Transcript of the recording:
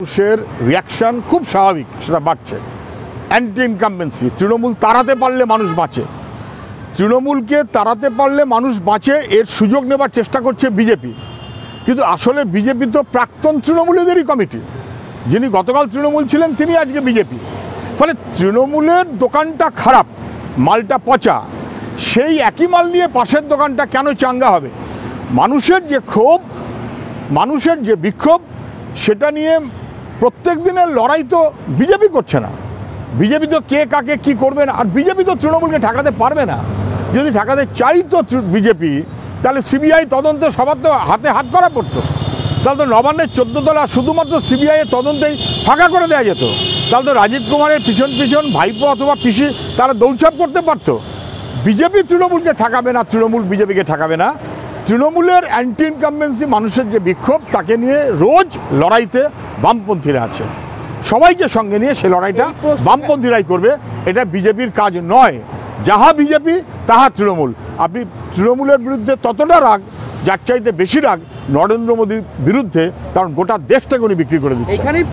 মানুষের রিয়াকশন খুব স্বাভাবিক, সেটা বাড়ছে। অ্যান্টি ইনকামবেন্সি, তৃণমূল তাড়াতে পারলে মানুষ বাঁচে, তৃণমূলকে তাড়াতে পারলে মানুষ বাঁচে, এর সুযোগ নেবার চেষ্টা করছে বিজেপি। কিন্তু আসলে বিজেপি তো প্রাক্তন তৃণমূলীদেরই কমিটি। যিনি গতকাল তৃণমূল ছিলেন তিনি আজকে বিজেপি। ফলে তৃণমূলের দোকানটা খারাপ, মালটা পচা, সেই একই মাল নিয়ে পাশের দোকানটা কেন চাঙ্গা হবে? মানুষের যে ক্ষোভ, মানুষের যে বিক্ষোভ, সেটা নিয়ে প্রত্যেক দিনের লড়াই তো বিজেপি করছে না। বিজেপি তো কে কাকে কি করবে না, আর বিজেপি তো তৃণমূলকে ঠেকাতে পারবে না। যদি ঠেকাতে চাই তো বিজেপি, তাহলে সিবিআই তদন্তে সবার তো হাতে হাত করা পড়তো। তাহলে তো নবান্নের 14 তলা শুধুমাত্র সিবিআই এর তদন্তেই ফাঁকা করে দেওয়া যেত। তাহলে তো রাজীব কুমারের পিছন পিছন ভাইপো অথবা পিসি তারা দৌড়ঝাঁপ করতে পারতো। বিজেপি তৃণমূলকে ঠেকাবে না, তৃণমূল বিজেপিকে ঠেকাবে না। তৃণমূলের অ্যান্টি ইনকামবেন্সি, মানুষের যে বিক্ষোভ, তাকে নিয়ে রোজ লড়াইতে বামপন্থীরা আছে। সবাইকে সঙ্গে নিয়ে সে লড়াইটা বামপন্থীরাই করবে, এটা বিজেপির কাজ নয়। যাহা বিজেপি তাহা তৃণমূল। আপনি তৃণমূলের বিরুদ্ধে ততটা রাগ, যার চাইতে বেশি রাগ নরেন্দ্র মোদীর বিরুদ্ধে, কারণ গোটা দেশটাকে উনি বিক্রি করে দিচ্ছেন।